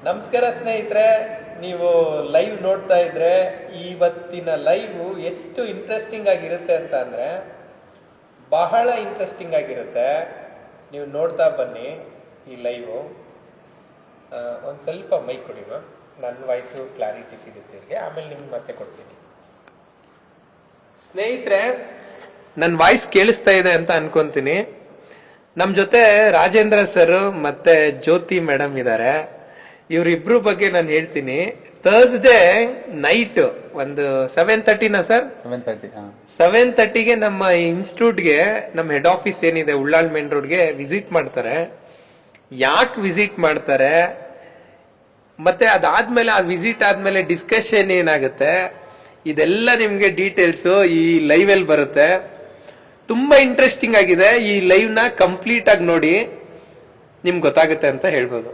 ನಮಸ್ಕಾರ ಸ್ನೇಹಿತರೆ, ನೀವು ಲೈವ್ ನೋಡ್ತಾ ಇದ್ರೆ ಇವತ್ತಿನ ಲೈವ್ ಎಷ್ಟು ಇಂಟ್ರೆಸ್ಟಿಂಗ್ ಆಗಿರುತ್ತೆ ಅಂತ ಅಂದ್ರೆ ಬಹಳ ಇಂಟ್ರೆಸ್ಟಿಂಗ್ ಆಗಿರುತ್ತೆ. ನೀವು ನೋಡ್ತಾ ಬನ್ನಿ ಈ ಲೈವ್. ಒಂದು ಸ್ವಲ್ಪ ಮೈಕ್ ಕೊಡಿ ಮ್ಯಾಮ್, ನನ್ನ ವಾಯ್ಸು ಕ್ಲಾರಿಟಿ ಸಿಗುತ್ತೆ ಇಲ್ಲಿಗೆ, ಆಮೇಲೆ ನಿಮ್ಗೆ ಮತ್ತೆ ಕೊಡ್ತೀನಿ. ಸ್ನೇಹಿತರೆ, ನನ್ನ ವಾಯ್ಸ್ ಕೇಳಿಸ್ತಾ ಇದೆ ಅಂತ ಅನ್ಕೊಂತೀನಿ. ನಮ್ ಜೊತೆ ರಾಜೇಂದ್ರ ಸರ್ ಮತ್ತೆ ಜ್ಯೋತಿ ಮೇಡಮ್ ಇದ್ದಾರೆ. ಇವ್ರಿಬ್ರು ಬಗ್ಗೆ ನಾನು ಹೇಳ್ತೀನಿ. ಥರ್ಸ್ಡೇ ನೈಟ್ ಒಂದು 7:30 ಸರ್, 7:30ಗೆ ನಮ್ಮ ಇನ್ಸ್ಟಿಟ್ಯೂಟ್ಗೆ, ನಮ್ಮ ಹೆಡ್ ಆಫೀಸ್ ಏನಿದೆ ಉಳ್ಳಾಳ್ ಮೇನ್ ರೋಡ್ಗೆ ವಿಸಿಟ್ ಮಾಡ್ತಾರೆ. ಯಾಕೆ ವಿಸಿಟ್ ಮಾಡ್ತಾರೆ ಮತ್ತೆ ಅದಾದ್ಮೇಲೆ ಆ ವಿಸಿಟ್ ಆದ್ಮೇಲೆ ಡಿಸ್ಕಷನ್ ಏನಾಗುತ್ತೆ ಇದೆಲ್ಲ ನಿಮ್ಗೆ ಡೀಟೇಲ್ಸ್ ಈ ಲೈವ್ ಅಲ್ಲಿ ಬರುತ್ತೆ. ತುಂಬಾ ಇಂಟ್ರೆಸ್ಟಿಂಗ್ ಆಗಿದೆ. ಈ ಲೈವ್ ನ ಕಂಪ್ಲೀಟ್ ಆಗಿ ನೋಡಿ, ನಿಮ್ಗೆ ಗೊತ್ತಾಗುತ್ತೆ ಅಂತ ಹೇಳ್ಬೋದು.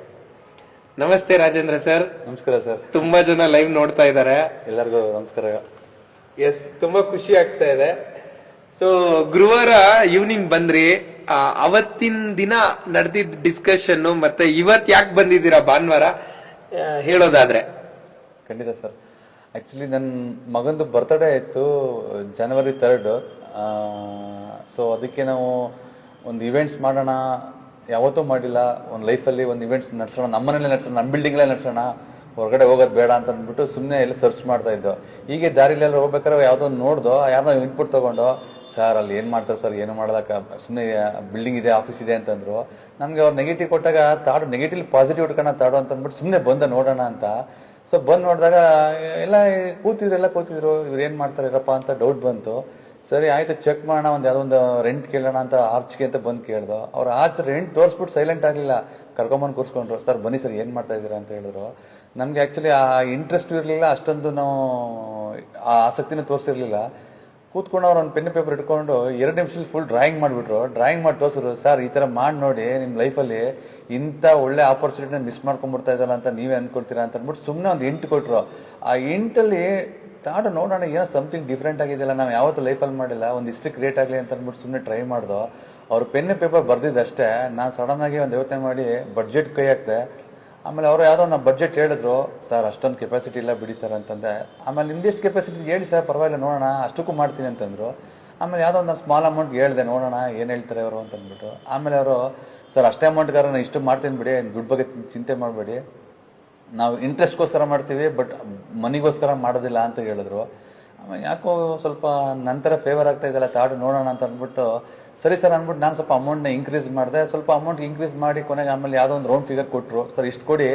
ನಮಸ್ತೆ ರಾಜೇಂದ್ರ ಸರ್. ನಮಸ್ಕಾರ ಸರ್. ತುಂಬಾ ಜನ ಲೈವ್ ನೋಡ್ತಾ ಇದ್ದಾರೆ. ಎಲ್ಲರಿಗೂ ನಮಸ್ಕಾರ. ಎಸ್, ತುಂಬಾ ಖುಷಿ ಆಗ್ತಾ ಇದೆ. ಸೊ ಗುರುವಾರ ಈವ್ನಿಂಗ್ ಬಂದ್ರಿ. ಅವತ್ತಿನ ದಿನ ನಡೆದಿದ್ದ ಡಿಸ್ಕಷನ್ ಮತ್ತೆ ಇವತ್ ಯಾಕೆ ಬಂದಿದ್ದೀರಾ ಭಾನುವಾರ ಹೇಳೋದಾದ್ರೆ? ಖಂಡಿತ ಸರ್. ಆಕ್ಚುಲಿ ನನ್ನ ಮಗಂದು ಬರ್ತ್ಡೇ ಇತ್ತು January 3rd. ಸೊ ಅದಕ್ಕೆ ನಾವು ಒಂದು ಇವೆಂಟ್ಸ್ ಮಾಡೋಣ, ಯಾವತ್ತೂ ಮಾಡಿಲ್ಲ. ಒಂದು ಲೈಫಲ್ಲಿ ಒಂದು ಇವೆಂಟ್ಸ್ ನಡೆಸೋಣ, ನಮ್ಮನೇಲೆ ನಡೆಸೋಣ, ನಮ್ಮ ಬಿಲ್ಡಿಂಗ್ಲೇ ನಡೆಸೋಣ, ಹೊರಗಡೆ ಹೋಗೋದು ಬೇಡ ಅಂತ ಅಂದ್ಬಿಟ್ಟು ಸುಮ್ಮನೆ ಎಲ್ಲ ಸರ್ಚ್ ಮಾಡ್ತಾ ಇದ್ದೋ. ಹೀಗೆ ದಾರಿಲೆಲ್ಲ ಹೋಗ್ಬೇಕಾದ್ರೆ ಯಾವುದೋ ನೋಡ್ದೋ, ಯಾರನ್ನೋ ಇನ್ಪುಟ್ ತಗೊಂಡು, ಸರ್ ಅಲ್ಲಿ ಏನು ಮಾಡ್ತಾರೆ ಸರ್, ಏನು ಮಾಡೋದಕ್ಕ, ಸುಮ್ಮನೆ ಬಿಲ್ಡಿಂಗ್ ಇದೆ, ಆಫೀಸ್ ಇದೆ ಅಂತಂದ್ರು. ನಮ್ಗೆ ಅವ್ರು ನೆಗೆಟಿವ್ ಕೊಟ್ಟಾಗ ತಾಡು, ನೆಗೆಟಿವ್ ಪಾಸಿಟಿವ್ ಇಟ್ಕೋಣ ತಾಡು ಅಂತ ಅಂದ್ಬಿಟ್ಟು ಸುಮ್ಮನೆ ಬಂದ ನೋಡೋಣ ಅಂತ. ಸೊ ಬಂದು ನೋಡಿದಾಗ ಎಲ್ಲ ಕೂತಿದ್ರು, ಇವ್ರು ಏನ್ ಮಾಡ್ತಾರೆ ಇರಪ್ಪ ಅಂತ ಡೌಟ್ ಬಂತು. ಸರಿ ಆಯ್ತು, ಚೆಕ್ ಮಾಡೋಣ, ಒಂದು ಯಾವುದೋ ಒಂದು ರೆಂಟ್ ಕೇಳೋಣ ಅಂತ ಆರ್ಚ್ಗೆ ಅಂತ ಬಂದು ಕೇಳ್ದು. ಅವ್ರು ಆರ್ಚ್ ರೆಂಟ್ ತೋರಿಸ್ಬಿಟ್ಟು ಸೈಲೆಂಟ್ ಆಗಲಿಲ್ಲ, ಕರ್ಕೊಂಬಂದು ಕೂರಿಸ್ಕೊಂಡ್ರು. ಸರ್ ಬನ್ನಿ ಸರ್, ಏನು ಮಾಡ್ತಾ ಇದ್ದೀರಾ ಅಂತ ಹೇಳಿದ್ರು. ನಮ್ಗೆ ಆಕ್ಚುಲಿ ಆ ಇಂಟ್ರೆಸ್ಟ್ ಇರಲಿಲ್ಲ, ಅಷ್ಟೊಂದು ನಾವು ಆ ಆಸಕ್ತಿನ ತೋರಿಸಿರ್ಲಿಲ್ಲ. ಕೂತ್ಕೊಂಡು ಅವ್ರು ಒಂದು ಪೆನ್ ಪೇಪರ್ ಇಟ್ಕೊಂಡು 2 ನಿಮಿಷದಲ್ಲಿ ಫುಲ್ ಡ್ರಾಯಿಂಗ್ ಮಾಡಿಬಿಟ್ರು. ಡ್ರಾಯಿಂಗ್ ಮಾಡಿ ತೋರಿಸಿದ್ರು. ಸರ್ ಈ ಥರ ಮಾಡಿ ನೋಡಿ, ನಿಮ್ಮ ಲೈಫಲ್ಲಿ ಇಂಥ ಒಳ್ಳೆ ಆಪರ್ಚುನಿಟಿನ ಮಿಸ್ ಮಾಡ್ಕೊಂಡ್ಬಿಡ್ತಾ ಇದ್ದಲ್ಲ ಅಂತ ನೀವೇ ಅನ್ಕೊಳ್ತೀರಾ ಅಂತ ಅಂದ್ಬಿಟ್ಟು ಸುಮ್ಮನೆ ಒಂದು 8 ಕೊಟ್ಟರು. ಆ 8ಅಲ್ಲಿ ತಾಡು ನೋಡೋಣ, ಏನೋ ಸಮಥಿಂಗ್ ಡಿಫ್ರೆಂಟ್ ಆಗಿದೆಯಲ್ಲ, ನಾವು ಯಾವತ್ತೂ ಲೈಫಲ್ಲಿ ಮಾಡಿಲ್ಲ, ಒಂದು ಇಷ್ಟು ಕ್ರಿಯೇಟ್ ಆಗಲಿ ಅಂತ ಅಂದ್ಬಿಟ್ಟು ಸುಮ್ಮನೆ ಟ್ರೈ ಮಾಡ್ದು. ಅವ್ರು ಪೆನ್ ಪೇಪರ್ ಬರ್ದಿದ್ದಷ್ಟೇ, ನಾನು ಸಡನ್ ಆಗಿ ಒಂದು ಯೋಚನೆ ಮಾಡಿ ಬಡ್ಜೆಟ್ ಕೈ ಹಾಕ್ದೆ. ಆಮೇಲೆ ಅವರು ಯಾವುದೋ ನಾವು ಬಡ್ಜೆಟ್ ಹೇಳಿದ್ರು. ಸರ್ ಅಷ್ಟೊಂದು ಕೆಪಾಸಿಟಿ ಇಲ್ಲ ಬಿಡಿ ಸರ್ ಅಂತಂದೆ. ಆಮೇಲೆ ನಿಮ್ದೆಷ್ಟು ಕೆಪಾಸಿಟಿ ಹೇಳಿ ಸರ್, ಪರವಾಗಿಲ್ಲ ನೋಡೋಣ, ಅಷ್ಟಕ್ಕೂ ಮಾಡ್ತೀನಿ ಅಂತಂದ್ರು. ಆಮೇಲೆ ಯಾವುದೋ ಒಂದು ಸ್ಮಾಲ್ ಅಮೌಂಟ್ ಹೇಳಿದೆ, ನೋಡೋಣ ಏನು ಹೇಳ್ತಾರೆ ಅವರು ಅಂತ ಅಂದ್ಬಿಟ್ಟು. ಆಮೇಲೆ ಅವರು, ಸರ್ ಅಷ್ಟೇ ಅಮೌಂಟ್ಗಾರ ನಾನು ಇಷ್ಟು ಮಾಡ್ತೀನಿ ಬಿಡಿ, ದುಡ್ಡು ಬಗ್ಗೆ ಚಿಂತೆ ಮಾಡಬೇಡಿ, ನಾವು ಇಂಟ್ರೆಸ್ಟ್ಗೋಸ್ಕರ ಮಾಡ್ತೀವಿ, ಬಟ್ ಮನಿಗೋಸ್ಕರ ಮಾಡೋದಿಲ್ಲ ಅಂತ ಹೇಳಿದ್ರು. ಆಮೇಲೆ ಯಾಕೋ ಸ್ವಲ್ಪ ನಂತರ ಫೇವರ್ ಆಗ್ತಾ ಇದೆಯಲ್ಲ, ತಾಡು ನೋಡೋಣ ಅಂತ ಅಂದ್ಬಿಟ್ಟು ಸರಿ ಸರ್ ಅಂದ್ಬಿಟ್ಟು ನಾನು ಸ್ವಲ್ಪ ಅಮೌಂಟ್ನ ಇನ್ಕ್ರೀಸ್ ಮಾಡಿದೆ. ಸ್ವಲ್ಪ ಅಮೌಂಟ್ ಇನ್ಕ್ರೀಸ್ ಮಾಡಿ ಕೊನೆಗೆ ಆಮೇಲೆ ಯಾವುದೋ ಒಂದು ರೌಂಡ್ ಫಿಗರ್ ಕೊಟ್ಟರು. ಸರ್ ಇಷ್ಟು ಕೊಡಿ,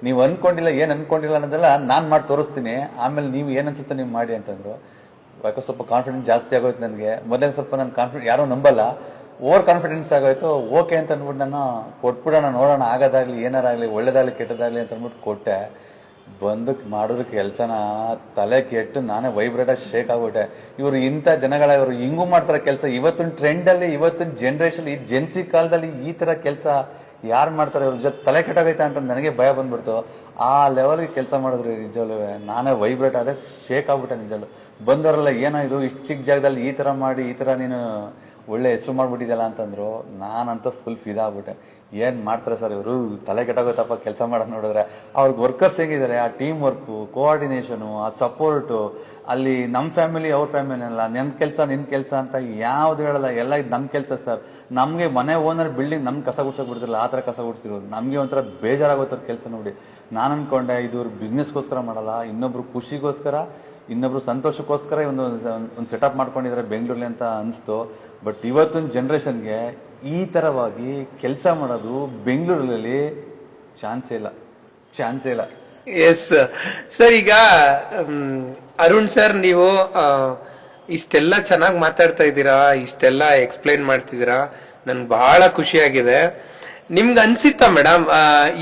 ನೀವು ಅನ್ಕೊಂಡಿಲ್ಲ, ಏನು ಅನ್ಕೊಂಡಿಲ್ಲ ಅನ್ನೋದೆಲ್ಲ ನಾನು ಮಾಡಿ ತೋರಿಸ್ತೀನಿ, ಆಮೇಲೆ ನೀವು ಏನು ಅನ್ಸುತ್ತೆ ನೀವು ಮಾಡಿ ಅಂತಂದ್ರು. ಯಾಕೋ ಸ್ವಲ್ಪ ಕಾನ್ಫಿಡೆನ್ಸ್ ಜಾಸ್ತಿ ಆಗೋಯ್ತು ನನಗೆ. ಮೊದಲೇ ಸ್ವಲ್ಪ ನನ್ನ ಕಾನ್ಫಿಡೆನ್ಸ್, ಯಾರೋ ನಂಬಲ್ಲ, ಓವರ್ ಕಾನ್ಫಿಡೆನ್ಸ್ ಆಗೋಯ್ತು. ಓಕೆ ಅಂತ ಅಂದ್ಬಿಟ್ಟು ನಾನು ಕೊಟ್ಬಿಡೋಣ, ನೋಡೋಣ, ಆಗೋದಾಗ್ಲಿ ಏನಾರಾಗ್ಲಿ, ಒಳ್ಳೇದಾಗ್ಲಿ ಕೆಟ್ಟದಾಗ್ಲಿ ಅಂತ ಅಂದ್ಬಿಟ್ಟು ಕೊಟ್ಟೆ. ಬಂದು ಮಾಡಿದ್ರು ಕೆಲಸನ ತಲೆ ಕೆಟ್ಟು ನಾನೇ ವೈಬ್ರೇಟ್ ಆಗಿ ಶೇಕ್ ಆಗ್ಬಿಟ್ಟೆ. ಇವರು ಇಂಥ ಜನಗಳ, ಇವರು ಹಿಂಗೂ ಮಾಡ್ತಾರೆ ಕೆಲಸ. ಇವತ್ತಿನ ಟ್ರೆಂಡ್ ಅಲ್ಲಿ, ಇವತ್ತಿನ ಜನರೇಷನ್, ಈ ಜೆನ್ಸಿ ಕಾಲದಲ್ಲಿ ಈ ತರ ಕೆಲಸ ಯಾರು ಮಾಡ್ತಾರೆ, ಇವ್ರ ಜೊತೆ ತಲೆ ಕೆಟ್ಟಾಗೈತೆ ಅಂತ ನನಗೆ ಭಯ ಬಂದ್ಬಿಡ್ತು. ಆ ಲೆವೆಲ್ಗೆ ಕೆಲಸ ಮಾಡಿದ್ರು ನಿಜವಲ್ಲೂ. ನಾನೇ ವೈಬ್ರೇಟ್ ಆದ್ರೆ ಶೇಕ್ ಆಗ್ಬಿಟ್ಟೆ ನಿಜವಲ್ಲೂ. ಬಂದವರೆಲ್ಲ ಏನೋ ಇದು ಇಷ್ಟು ಚಿಕ್ಕ ಜಾಗದಲ್ಲಿ ಈ ತರ ಮಾಡಿ, ಈ ತರ ನೀನು ಒಳ್ಳೆ ಹೆಸರು ಮಾಡ್ಬಿಟ್ಟಿದ್ದಲ್ಲ ಅಂತಂದ್ರು. ನಾನಂತೂ ಫುಲ್ ಫಿದಾ ಆಗ್ಬಿಟ್ಟೆ. ಏನ್ ಮಾಡ್ತಾರೆ ಸರ್ ಇವರು, ತಲೆ ಕೆಟ್ಟಾಗೋತಪ್ಪ ಕೆಲಸ ಮಾಡೋದು ನೋಡಿದ್ರೆ. ಅವ್ರಿಗೆ ವರ್ಕರ್ಸ್ ಹೇಗಿದ್ದಾರೆ, ಆ ಟೀಮ್ ವರ್ಕು, ಕೋಆರ್ಡಿನೇಷನು, ಆ ಸಪೋರ್ಟು, ಅಲ್ಲಿ ನಮ್ಮ ಫ್ಯಾಮಿಲಿ ಅವ್ರ ಫ್ಯಾಮಿಲಿ ಅಲ್ಲ, ನನ್ನ ಕೆಲಸ ನಿನ್ನ ಕೆಲಸ ಅಂತ ಯಾವ್ದು ಹೇಳಲ್ಲ, ಎಲ್ಲ ಇದು ನಮ್ಮ ಕೆಲಸ ಸರ್. ನಮಗೆ ಮನೆ ಓನರ್ ಬಿಲ್ಡಿಂಗ್ ನಮ್ಗೆ ಕಸ ಗುಡ್ಸಕ್ ಬಿಡ್ತಿರಲ್ಲ, ಆ ಥರ ಕಸ ಗುಡ್ಸ್ತಿರೋದು. ನಮಗೆ ಒಂಥರ ಬೇಜಾರಾಗೋತರ ಕೆಲಸ ನೋಡಿ. ನಾನು ಅನ್ಕೊಂಡೆ ಇದು ಬಿಸ್ನೆಸ್ಗೋಸ್ಕರ ಮಾಡಲ್ಲ, ಇನ್ನೊಬ್ರು ಖುಷಿಗೋಸ್ಕರ, ಇನ್ನೊಬ್ರು ಸಂತೋಷಕ್ಕೋಸ್ಕರ ಒಂದು ಸೆಟಪ್ ಮಾಡ್ಕೊಂಡಿದ್ದಾರೆ ಬೆಂಗಳೂರಲ್ಲಿ ಅಂತ ಅನಿಸ್ತು. ಬಟ್ ಇವತ್ತಿನ ಜನ್ರೇಷನ್ಗೆ ಈ ತರವಾಗಿ ಕೆಲಸ ಮಾಡೋದು ಬೆಂಗಳೂರಲ್ಲಿ ಚಾನ್ಸೇ ಇಲ್ಲ. ಎಸ್ ಸರ್, ಈಗ ಅರುಣ್ ಸರ್, ನೀವು ಇಷ್ಟೆಲ್ಲ ಚೆನ್ನಾಗಿ ಮಾತಾಡ್ತಾ ಇದ್ದೀರಾ, ಇಷ್ಟೆಲ್ಲ ಎಕ್ಸ್ಪ್ಲೈನ್ ಮಾಡ್ತಿದ್ದೀರಾ, ನನ್ಗೆ ಬಹಳ ಖುಷಿಯಾಗಿದೆ. ನಿಮ್ಗೆ ಅನ್ಸಿತ್ತಾ ಮೇಡಮ್,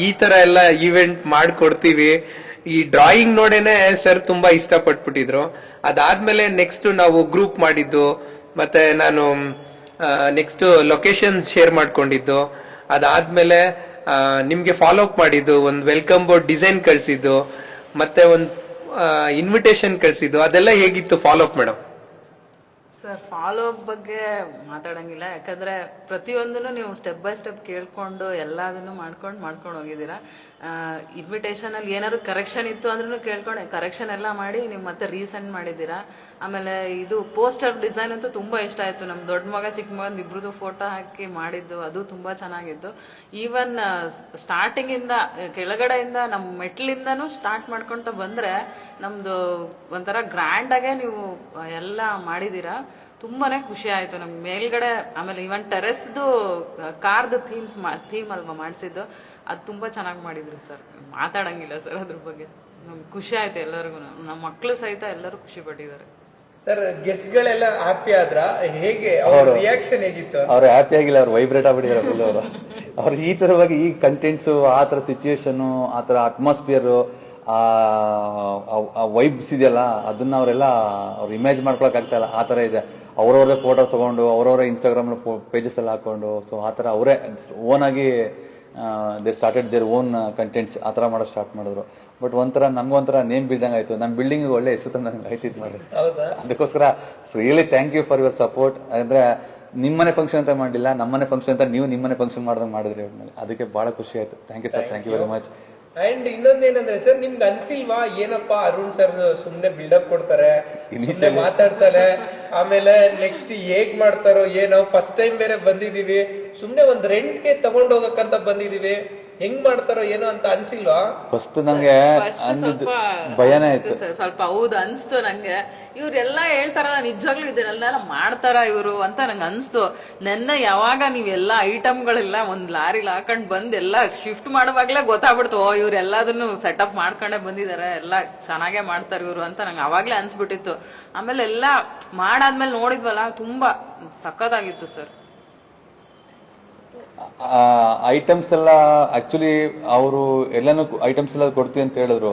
ಈ ತರ ಎಲ್ಲ ಈವೆಂಟ್ ಮಾಡ್ಕೊಡ್ತೀವಿ, ಈ ಡ್ರಾಯಿಂಗ್ ನೋಡೇನೆ ಸರ್ ತುಂಬಾ ಇಷ್ಟಪಟ್ಬಿಟ್ಟಿದ್ರು. ಅದಾದ್ಮೇಲೆ ನೆಕ್ಸ್ಟ್ ನಾವು ಗ್ರೂಪ್ ಮಾಡಿದ್ದು, ಮತ್ತೆ ನಾನು ನೆಕ್ಸ್ಟ್ ಲೊಕೇಶನ್ ಶೇರ್ ಮಾಡ್ಕೊಂಡಿದ್ದು, ಅದಾದ್ಮೇಲೆ ನಿಮ್ಗೆ ಫಾಲೋ ಅಪ್ ಮಾಡಿದ್ದು, ಒಂದು ವೆಲ್ಕಮ್ ಬೋರ್ಡ್ ಡಿಸೈನ್ ಕಳ್ಸಿದ್ದು, ಮತ್ತೆ ಒಂದು ಇನ್ವಿಟೇಷನ್ ಕಳ್ಸಿದ್ದು, ಅದೆಲ್ಲ ಹೇಗಿತ್ತು follow up madam? So sir follow up ಬಗ್ಗೆ ಮಾತಾಡಂಗಿಲ್ಲ, ಯಾಕಂದ್ರೆ ಪ್ರತಿಯೊಂದನ್ನು ನೀವು ಸ್ಟೆಪ್ ಬೈ ಸ್ಟೆಪ್ ಕೇಳ್ಕೊಂಡು ಎಲ್ಲದನ್ನು ಮಾಡ್ಕೊಂಡು ಹೋಗಿದ್ದೀರಾ. ಇನ್ವಿಟೇಷನ್ ಅಲ್ಲಿ ಏನಾದ್ರು ಕರೆಕ್ಷನ್ ಇತ್ತು ಅಂದ್ರೂ ಕೇಳ್ಕೊಂಡು ಕರೆಕ್ಷನ್ ಎಲ್ಲ ಮಾಡಿ ನೀವು ಮತ್ತೆ ರೀಸೆಂಡ್ ಮಾಡಿದ್ದೀರಾ. ಆಮೇಲೆ ಇದು ಪೋಸ್ಟರ್ ಡಿಸೈನ್ ಅಂತೂ ತುಂಬಾ ಇಷ್ಟ ಆಯ್ತು. ನಮ್ ದೊಡ್ಡ ಮಗ ಚಿಕ್ಕ ಮಗನ್ ಇಬ್ರದ್ದು ಫೋಟೋ ಹಾಕಿ ಮಾಡಿದ್ದು ಅದು ತುಂಬಾ ಚೆನ್ನಾಗಿತ್ತು. ಈವನ್ ಸ್ಟಾರ್ಟಿಂಗ್ ಇಂದ ಕೆಳಗಡೆಯಿಂದ ನಮ್ ಮೆಟ್ಲಿಂದನೂ ಸ್ಟಾರ್ಟ್ ಮಾಡ್ಕೊಂತ ಬಂದ್ರೆ ನಮ್ದು ಒಂಥರ ಗ್ರ್ಯಾಂಡ್ ಆಗೇ ನೀವು ಎಲ್ಲ ಮಾಡಿದೀರಾ. ತುಂಬಾನೇ ಖುಷಿ ಆಯ್ತು ನಮ್ಗೆ ಮೇಲ್ಗಡೆ. ಆಮೇಲೆ ಇವನ್ ಟೆರೆಸ್ದು ಕಾರ್ದು ಥೀಮ್ ಅಲ್ವಾ ಮಾಡಿಸಿದ್ದು, ಅದು ತುಂಬಾ ಚೆನ್ನಾಗಿ ಮಾಡಿದ್ರು ಸರ್. ಮಾತಾಡಂಗಿಲ್ಲ ಸರ್ ಅದ್ರ ಬಗ್ಗೆ. ನಮ್ಗೆ ಖುಷಿ ಆಯ್ತು ಎಲ್ಲರಿಗೂ, ನಮ್ಮ ಮಕ್ಳು ಸಹಿತ ಎಲ್ಲರೂ ಖುಷಿ ಪಟ್ಟಿದ್ದಾರೆ. ಸರ್ ಗೆಸ್ಟ್ ಗಳೆಲ್ಲ ಹ್ಯಾಪಿ ಆದ್ರ? ಹೇಗೆ ಅವ್ರ ರಿಯಾಕ್ಷನ್ ಹೇಗಿತ್ತು? ಅವ್ರು ಹ್ಯಾಪಿ ಆಗಿಲ್ಲ, ಅವ್ರು ವೈಬ್ರೇಟ್ ಆಗ್ಬಿಟ್ಟಿದ್ದಾರೆ ಫುಲ್. ಅವ್ರು ಈ ತರವಾಗಿ ಈ ಕಂಟೆಂಟ್ಸ್, ಆ ತರ ಸಿಚುಯೇಷನ್, ಆ ತರ ಅಟ್ಮಾಸ್ಫಿಯರ್, ಆ ವೈಬ್ಸ್ ಇದೆಯಲ್ಲ, ಅದನ್ನ ಅವರೆಲ್ಲ ಅವ್ರು ಇಮೇಜ್ ಮಾಡ್ಕೊಳಕ್ ಆಗ್ತಾ ಇಲ್ಲ. ಆ ತರ ಇದೆ. ಅವ್ರವ್ರೇ ಫೋಟೋ ತಗೊಂಡು ಅವ್ರವ್ರೇ ಇನ್ಸ್ಟಾಗ್ರಾಮ್ ಪೇಜಸ್ ಎಲ್ಲ ಹಾಕೊಂಡು, ಸೊ ಆ ತರ ಅವರೇ ಓನ್ ಆಗಿ they started their own contents ಆ ತರ ಮಾಡೋದು ಸ್ಟಾರ್ಟ್ ಮಾಡಿದ್ರು. ಬಟ್ ಒಂಥರ ನಮ್ಗೊಂಥರ ನೇಮ್ ಬಿಲ್ದಂಗ್ ಆಯ್ತು. ನಮ್ಮ ಬಿಲ್ಡಿಂಗ್ ಒಳ್ಳೆ ಹೆಸರು ನನ್ಗೆ ಆಯ್ತಿದ್ ಮಾಡಿ. ಅದಕ್ಕೋಸ್ಕರ really thank you for your support. ಅಂದ್ರೆ ನಿಮ್ಮನೆ ಫಂಕ್ಷನ್ ಅಂತ ಮಾಡಿಲ್ಲ, ನಮ್ಮನೆ ಫಂಕ್ಷನ್ ಅಂತ ನೀವು ನಿಮ್ಮನೆ ಫಂಕ್ಷನ್ ಮಾಡ್ದಂಗ್ ಮಾಡಿದ್ರಿ. ಅದಕ್ಕೆ ಬಹಳ ಖುಷಿ ಆಯ್ತು. Thank you sir, thank you very much. And ಇನ್ನೊಂದೇನಂದ್ರೆ ಸರ್, ನಿಮ್ಗೆ ಅನ್ಸಿಲ್ವಾ ಏನಪ್ಪಾ ಅರುಣ್ ಸರ್ ಸುಮ್ನೆ ಬಿಲ್ಡಪ್ ಕೊಡ್ತಾರೆ, ಸುಮ್ನೆ ಮಾತಾಡ್ತಾರೆ, ಆಮೇಲೆ ನೆಕ್ಸ್ಟ್ ಹೇಗ್ ಮಾಡ್ತಾರೋ ಏನೋ, ಫಸ್ಟ್ ಟೈಮ್ ಬೇರೆ ಬಂದಿದೀವಿ, ಸುಮ್ನೆ ಒಂದ್ ರೆಂಟ್ಗೆ ತಗೊಂಡ್ ಹೋಗಕ್ಕಂತ ಬಂದಿದೀವಿ, ಹೆಂಗ್ ಮಾಡ್ತಾರೋ ಏನೋ ಅಂತ ಅನ್ಸಿಲ್ವಾ? ಫಸ್ಟ್ ನಂಗೆ ಭಯನೇ ಆಯ್ತು ಸ್ವಲ್ಪ. ಹೌದು ಅನ್ಸ್ತು ನಂಗೆ, ಇವ್ರೆಲ್ಲಾ ಹೇಳ್ತಾರಲ್ಲ ನಿಜವಾಗ್ಲೂ ಇದನ್ನೆಲ್ಲ ಮಾಡ್ತಾರ ಇವ್ರು ಅಂತ ನಂಗೆ ಅನ್ಸ್ತು. ನೆನ್ನೆ ಯಾವಾಗ ನೀವೆಲ್ಲಾ ಐಟಮ್ಗಳೆಲ್ಲ ಒಂದ್ ಲಾರಿಲಿ ಹಾಕೊಂಡ್ ಬಂದ್ ಎಲ್ಲಾ ಶಿಫ್ಟ್ ಮಾಡುವಾಗ್ಲೇ ಗೊತ್ತಾಗ್ಬಿಡ್ತು, ಓ ಇವ್ರು ಎಲ್ಲದನ್ನು ಸೆಟಪ್ ಮಾಡ್ಕೊಂಡೆ ಬಂದಿದ್ದಾರೆ, ಎಲ್ಲಾ ಚೆನ್ನಾಗೇ ಮಾಡ್ತಾರೆ ಇವ್ರು ಅಂತ ನಂಗೆ ಅವಾಗ್ಲೇ ಅನ್ಸ್ಬಿಟ್ಟಿತ್ತು. ಆಮೇಲೆ ಎಲ್ಲಾ ಮಾಡಾದ್ಮೇಲೆ ನೋಡಿದ್ವಲ್ಲ, ತುಂಬಾ ಸಖತ್ತಾಗಿತ್ತು ಸರ್. ಐಟಮ್ಸ್ ಎಲ್ಲ ಆಕ್ಚುಲಿ ಅವರು ಎಲ್ಲಾನು ಐಟಮ್ಸ್ ಎಲ್ಲ ಕೊಡ್ತೀವಿ ಅಂತ ಹೇಳಿದ್ರು.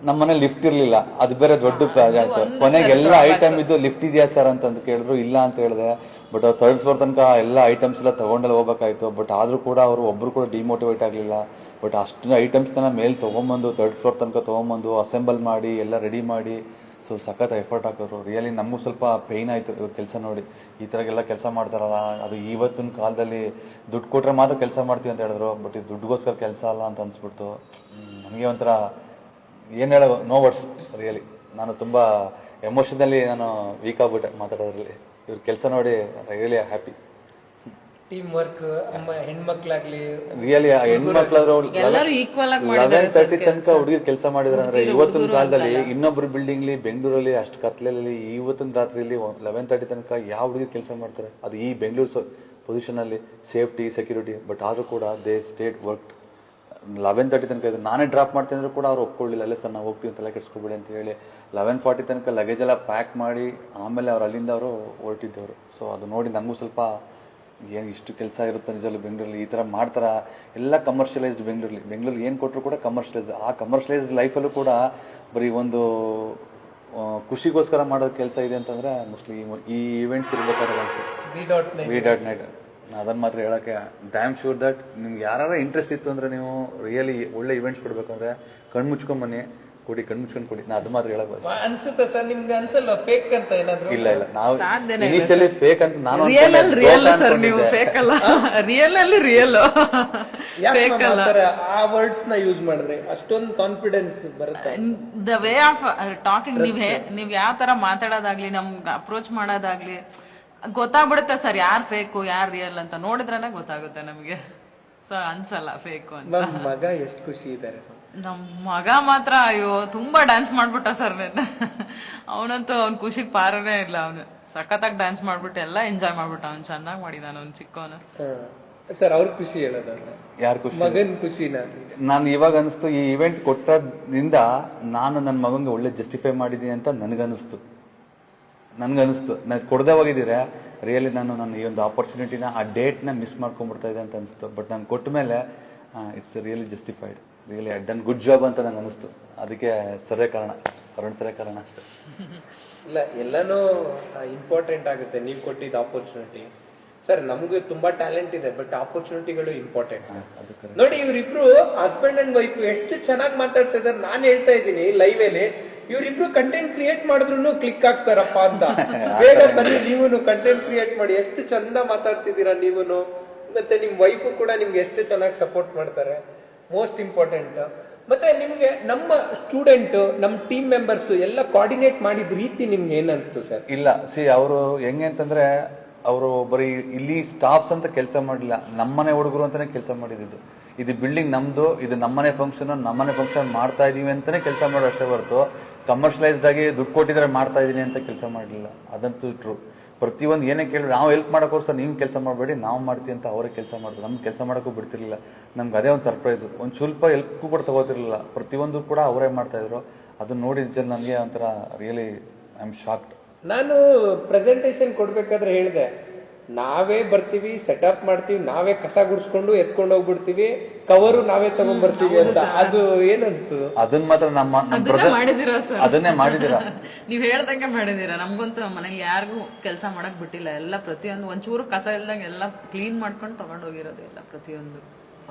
ನಮ್ಮನೆ ಲಿಫ್ಟ್ ಇರ್ಲಿಲ್ಲ, ಅದು ಬೇರೆ ದೊಡ್ಡ ಆಯ್ತು. ಕೊನೆಗೆ ಎಲ್ಲ ಐಟಮ್ ಇದ್ದು ಲಿಫ್ಟ್ ಇದೆಯಾ ಸರ್ ಅಂತ ಕೇಳಿದ್ರು, ಇಲ್ಲ ಅಂತ ಹೇಳಿದೆ. ಬಟ್ ಅವ್ರು 3rd ಫ್ಲೋರ್ ತನಕ ಎಲ್ಲ ಐಟಮ್ಸ್ ಎಲ್ಲ ತಗೊಂಡೆಲ್ಲ ಹೋಗ್ಬೇಕಾಯ್ತು. ಬಟ್ ಆದ್ರೂ ಕೂಡ ಅವರು ಒಬ್ರು ಕೂಡ ಡಿಮೋಟಿವೇಟ್ ಆಗ್ಲಿಲ್ಲ. ಬಟ್ ಅಷ್ಟು ಐಟಮ್ಸ್ ಮೇಲೆ ತಗೊಂಬಂದು 3rd ಫ್ಲೋರ್ ತನಕ ತಗೊಂಬಂದು ಅಸೆಂಬಲ್ ಮಾಡಿ ಎಲ್ಲ ರೆಡಿ ಮಾಡಿ, ಸೊ ಸಖತ್ ಎಫರ್ಟ್ ಹಾಕೋರು. ರಿಯಲಿ ನಮಗೂ ಸ್ವಲ್ಪ ಪೇಯ್ನ್ ಆಯ್ತು ಇವ್ರ ಕೆಲಸ ನೋಡಿ. ಈ ಥರಗೆಲ್ಲ ಕೆಲಸ ಮಾಡ್ತಾರಲ್ಲ, ಅದು ಇವತ್ತಿನ ಕಾಲದಲ್ಲಿ ದುಡ್ಡು ಕೊಟ್ರೆ ಮಾತ್ರ ಕೆಲಸ ಮಾಡ್ತೀವಿ ಅಂತ ಹೇಳಿದ್ರು. ಬಟ್ ಇದು ದುಡ್ಡುಗೋಸ್ಕರ ಕೆಲಸ ಅಲ್ಲ ಅಂತ ಅನ್ಸ್ಬಿಡ್ತು. ನನಗೆ ಒಂಥರ ಏನು ಹೇಳೋ, ನೋ ವರ್ಡ್ಸ್. ರಿಯಲಿ ನಾನು ತುಂಬ ಎಮೋಷನಲಿ ನಾನು ವೀಕ್ ಆಗ್ಬಿಟ್ಟೆ ಮಾತಾಡೋದ್ರಲ್ಲಿ. ಇವ್ರ ಕೆಲಸ ನೋಡಿ ರಿಯಲಿ ಹ್ಯಾಪಿ. ಟೀಮ್ ವರ್ಕ್, ಹೆಣ್ಮಕ್ಳಾಗ್ಲಿ ರಿಯಲಿ ಹೆಣ್ಮಕ್ಳಾದ್ರು 11:30 ತನಕ ಹುಡುಗಿರ್ ಕೆಲಸ ಮಾಡಿದ್ರೆ ಅಂದ್ರೆ ಇವತ್ತಿನ ಕಾಲದಲ್ಲಿ ಇನ್ನೊಬ್ರು ಬಿಲ್ಡಿಂಗ್ ಬೆಂಗಳೂರಲ್ಲಿ ಅಷ್ಟು ಕತ್ಲೆಯಲ್ಲಿ ಇವತ್ತಿನ ರಾತ್ರಿಯಲ್ಲಿ 11:30 ತನಕ ಯಾವ ಹುಡುಗಿರ್ ಕೆಲಸ ಮಾಡ್ತಾರೆ? ಅದು ಈ ಬೆಂಗಳೂರು ಪೊಸಿಷನ್ ಅಲ್ಲಿ ಸೇಫ್ಟಿ ಸೆಕ್ಯೂರಿಟಿ. ಬಟ್ ಆದ್ರೂ ಕೂಡ ದೇ ಸ್ಟೇಟ್ ವರ್ಕ್ 11:30 ತನಕ. ಇದು ನಾನೇ ಡ್ರಾಪ್ ಮಾಡ್ತೀನಿ ಅಂದ್ರೂ ಕೂಡ ಅವ್ರು ಒಪ್ಕೊಳ್ಳಿಲ್ಲ. ಅಲ್ಲೇ ಸರ್ ನಾವು ಹೋಗ್ತೀವಿ ಅಂತೆಲ್ಲ ಕೆಡ್ಸ್ಕೊಬೇಡಿ ಅಂತ ಹೇಳಿ 11:40 ತನಕ ಲಗೇಜ್ ಎಲ್ಲ ಪ್ಯಾಕ್ ಮಾಡಿ ಆಮೇಲೆ ಅವ್ರು ಅಲ್ಲಿಂದ ಅವರು ಹೊರಟಿದ್ದವರು. ಸೊ ಅದು ನೋಡಿ ನಮಗೂ ಸ್ವಲ್ಪ ಏನು ಇಷ್ಟು ಕೆಲಸ ಇರುತ್ತೆ ನಿಜಲ್ಲೂ ಬೆಂಗಳೂರಲ್ಲಿ ಈ ಥರ ಮಾಡ್ತಾರ? ಎಲ್ಲ ಕಮರ್ಷಿಯಲೈಸ್ಡ್ ಬೆಂಗಳೂರಲ್ಲಿ ಏನು ಕೊಟ್ಟರು ಕೂಡ ಕಮರ್ಷಿಯಲೈಸ್. ಆ ಕಮರ್ಷಿಯಲೈಸ್ಡ್ ಲೈಫಲ್ಲೂ ಕೂಡ ಬರೀ ಒಂದು ಖುಷಿಗೋಸ್ಕರ ಮಾಡೋದು ಕೆಲಸ ಇದೆ ಅಂತಂದ್ರೆ ಮೋಸ್ಟ್ಲಿ ಈ ಇವೆಂಟ್ಸ್ ಇರ್ಬೇಕಾದ್ರೆ V.Night ಅದನ್ನ ಮಾತ್ರ ಹೇಳಕ್ಕೆ ಡ್ಯಾಮ್ ಶೂರ್ ದಟ್ ನಿಮ್ಗೆ ಯಾರು ಇಂಟ್ರೆಸ್ಟ್ ಇತ್ತು ಅಂದ್ರೆ ನೀವು ರಿಯಲಿ ಒಳ್ಳೆ ಇವೆಂಟ್ಸ್ ಕೊಡ್ಬೇಕಂದ್ರೆ ಕಣ್ಮುಚ್ಕೊಂಡ್ ಬನ್ನಿ, ಕೊಡಿ, ಕಣ್ಮುಚ್ಕೊಂಡ್ ಕೊಡಿ. ನಾ ಅದು ಮಾತ್ರ ಹೇಳಕ್ ಅನ್ಸುತ್ತೆ ಸರ್. ನಿಮ್ಗೆ ಅನ್ಸಲ್ಲ ಫೇಕ್ ಅಂತ ಏನಾದ್ರು? ಇಲ್ಲ ನಾವು ಇನಿಷಿಯಲಿ ಫೇಕ್ ಅಂತ ನಾನು ಆ ವರ್ಡ್ಸ್ ನ ಯೂಸ್ ಮಾಡಿದ್ರೆ ಅಷ್ಟೊಂದು ಕಾನ್ಫಿಡೆನ್ಸ್ ಬರುತ್ತೆ. ದ ವೇ ಆಫ್ ಟಾಕಿಂಗ್, ನೀವ್ ಯಾವ ತರ ಮಾತಾಡೋದಾಗ್ಲಿ, ನಮ್ಗೆ ಅಪ್ರೋಚ್ ಮಾಡೋದಾಗ್ಲಿ ಗೊತ್ತಾಗ್ಬಿಡುತ್ತೆ ಸರ್, ಯಾರ್ ಫೇಕು ಯಾರ್ ರಿಯಲ್ ಅಂತ ನೋಡಿದ್ರನೆ ಗೊತ್ತಾಗುತ್ತೆ ನಮ್ಗೆ. ಸೊ ಅನ್ಸಲ್ಲ ಫೇಕು ಅಂತ. ನಮ್ ಮಗ ಎಷ್ಟು ಖುಷಿ ಇದ್ದಾರೆ. ನಮ್ ಮಗ ಮಾತ್ರ ಅಯ್ಯೋ ತುಂಬಾ ಡ್ಯಾನ್ಸ್ ಮಾಡ್ಬಿಟ್ಟ ಸರ್. ಅವನಂತೂ ಅವ್ನ ಖುಷಿಗ್ ಪಾರನೇ ಇಲ್ಲ. ಅವನು ಸಖತ್ತಾಗಿ ಡ್ಯಾನ್ಸ್ ಮಾಡ್ಬಿಟ್ಟು ಎಲ್ಲ ಎಂಜಾಯ್ ಮಾಡ್ಬಿಟ್ಟ. ಅವ್ನು ಚೆನ್ನಾಗಿ ಮಾಡಿದಾನ ಅವ್ನು ಚಿಕ್ಕವನು. ಸರ್ ಅವ್ರ ಖುಷಿ ಹೇಳೋದಲ್ಲ, ಯಾರ ಖುಷಿ? ಮಗನ್ ಖುಷಿ. ನಾನು ಇವಾಗ ಅನಿಸ್ತು ಈ ಇವೆಂಟ್ ಕೊಟ್ಟದಿಂದ ನಾನು ನನ್ನ ಮಗಂಗೆ ಒಳ್ಳೆ ಜಸ್ಟಿಫೈ ಮಾಡಿದೀನಿ ಅಂತ ನನ್ಗನ್ನಿಸ್ತು. ನಾನು ಕೊಡದೆ ಹೋಗಿದ್ದೀರಾ ರಿಯಲಿ ನಾನು ಈ ಒಂದು ಆಪರ್ಚುನಿಟಿನ ಆ ಡೇಟ್ನ ಮಿಸ್ ಮಾಡ್ಕೊಂಡ್ಬಿಡ್ತಾ ಇದೆ ಅಂತ ಅನಿಸ್ತು. ಬಟ್ ನಾನು ಕೊಟ್ಟ ಮೇಲೆ it's really justified, really I done good job ಅಂತ ನಂಗೆ ಅನಿಸ್ತು. ಅದಕ್ಕೆ ಸರೇ ಕಾರಣ, ಅರುಣ್ ಸರೇ ಕಾರಣ ಅಷ್ಟೇ. ಇಲ್ಲ, ಎಲ್ಲಾನು ಇಂಪಾರ್ಟೆಂಟ್ ಆಗುತ್ತೆ ನೀವು ಕೊಟ್ಟಿದ್ದ ಆಪರ್ಚುನಿಟಿ. ಸರ್ ನಮ್ಗೆ ತುಂಬಾ ಟ್ಯಾಲೆಂಟ್ ಇದೆ, ಬಟ್ ಆಪರ್ಚುನಿಟಿಗಳು ಇಂಪಾರ್ಟೆಂಟ್. ನೋಡಿ ಇವ್ರಿಬ್ರು ಹಸ್ಬೆಂಡ್ ಅಂಡ್ ವೈಫ್ ಎಷ್ಟು ಚೆನ್ನಾಗಿ ಮಾತಾಡ್ತಾ ಇದಾರೆ. ನಾನು ಹೇಳ್ತಾ ಇದ್ದೀನಿ ಲೈವ್ ಅಲ್ಲಿ, ಇವ್ರಿಬ್ರು ಕಂಟೆಂಟ್ ಕ್ರಿಯೇಟ್ ಮಾಡಿದ್ರು ಕ್ಲಿಕ್ ಆಗ್ತಾರಪ್ಪ ಅಂತ ಬೇಗ ಬನ್ನಿ ನೀವುನು ಕಂಟೆಂಟ್ ಕ್ರಿಯೇಟ್ ಮಾಡಿ. ಎಷ್ಟು ಚಂದ ಮಾತಾಡ್ತಿದ್ದೀರಾ ನೀವುನು, ಮತ್ತೆ ನಿಮ್ ವೈಫು ಕೂಡ ನಿಮ್ಗೆ ಎಷ್ಟು ಚೆನ್ನಾಗಿ ಸಪೋರ್ಟ್ ಮಾಡ್ತಾರೆ, ಮೋಸ್ಟ್ ಇಂಪಾರ್ಟೆಂಟ್. ಮತ್ತೆ ನಿಮ್ಗೆ ನಮ್ಮ ಸ್ಟೂಡೆಂಟ್, ನಮ್ಮ ಟೀಮ್ ಮೆಂಬರ್ಸ್ ಎಲ್ಲ ಕೋಆರ್ಡಿನೇಟ್ ಮಾಡಿದ ರೀತಿ ನಿಮ್ಗೆ ಏನ್ ಅನ್ಸ್ತು ಸರ್? ಇಲ್ಲ ಅವರು ಹೆಂಗೆ ಅಂತಂದ್ರೆ ಅವರು ಬರೀ ಇಲ್ಲಿ ಸ್ಟಾಫ್ಸ್ ಅಂತ ಕೆಲಸ ಮಾಡಲಿಲ್ಲ, ನಮ್ಮನೆ ಹುಡುಗರು ಅಂತಾನೆ ಕೆಲಸ ಮಾಡಿದ್ದು. ಇದು ಬಿಲ್ಡಿಂಗ್ ನಮ್ದು, ಇದು ನಮ್ಮನೆ ಫಂಕ್ಷನ್ ಮಾಡ್ತಾ ಇದೀವಿ ಅಂತಾನೆ ಕೆಲಸ ಮಾಡೋ ಅಷ್ಟೇ ಹೊರತು ಕಮರ್ಷಿಯಲೈಸ್ಡ್ ಆಗಿ ದುಡ್ಡು ಕೊಟ್ಟಿದ್ರೆ ಮಾಡ್ತಾ ಇದೀನಿ ಅಂತ ಕೆಲಸ ಮಾಡಲಿಲ್ಲ. ಅದಂತೂ ಟ್ರೂ. ಪ್ರತಿಯೊಂದು ಏನೇ ಕೇಳಿ ನಾವು ಹೆಲ್ಪ್ ಮಾಡೋಕ್ಕೋಸ್ಕರ ನೀವು ಕೆಲಸ ಮಾಡಬೇಡಿ, ನಾವು ಮಾಡ್ತೀವಿ ಅಂತ ಅವರೇ ಕೆಲಸ ಮಾಡ್ತಾರೆ. ನಮ್ಗೆ ಕೆಲಸ ಮಾಡೋಕ್ಕೂ ಬಿಡ್ತಿರ್ಲಿಲ್ಲ. ನಮ್ಗೆ ಅದೇ ಒಂದು ಸರ್ಪ್ರೈಸ್, ಒಂದು ಸ್ವಲ್ಪ ಹೆಲ್ಪ್ಗೂ ಕೂಡ ತಗೋತಿರ್ಲಿಲ್ಲ. ಪ್ರತಿಯೊಂದು ಕೂಡ ಅವರೇ ಮಾಡ್ತಾ ಇದ್ರು. ಅದನ್ನ ನೋಡಿ ನಿಜ ನನಗೆ ಒಂಥರ ರಿಯಲಿ ಐ ಆಮ್ ಶಾಕ್ಡ್. ನಾನು ಪ್ರೆಸೆಂಟೇಶನ್ ಕೊಡ್ಬೇಕಾದ್ರೆ ಹೇಳಿದೆ, ನಾವೇ ಬರ್ತೀವಿ, ಸೆಟಪ್ ಮಾಡ್ತೀವಿ, ನಾವೇ ಕಸ ಗುಡಿಸ್ಕೊಂಡು ಎತ್ಕೊಂಡು ಹೋಗ್ಬಿಡ್ತೀವಿ, ಕವರು ನಾವೇ ತಗೊಂಡ್ ಬರ್ತೀವಿ ಅಂತ. ಅದು ಏನ್ ಅನ್ಸ್ತು? ಅದನ್ನ ಮಾತ್ರ ನಮ್ಮ ಮಾಡಿದಿರಾ ಸರ್? ಅದನ್ನೇ ಮಾಡಿದಿರಾ? ನೀವ್ ಹೇಳ್ದಂಗೆ ಮಾಡಿದೀರಾ. ನಮ್ಗಂತೂ ಮನೇಲಿ ಯಾರಿಗೂ ಕೆಲಸ ಮಾಡಕ್ ಬಿಟ್ಟಿಲ್ಲ. ಎಲ್ಲ ಪ್ರತಿಯೊಂದು ಒಂಚೂರು ಕಸ ಇಲ್ದಂಗೆ ಎಲ್ಲ ಕ್ಲೀನ್ ಮಾಡ್ಕೊಂಡು ತಗೊಂಡ್ ಹೋಗಿರೋದು ಎಲ್ಲ ಪ್ರತಿಯೊಂದು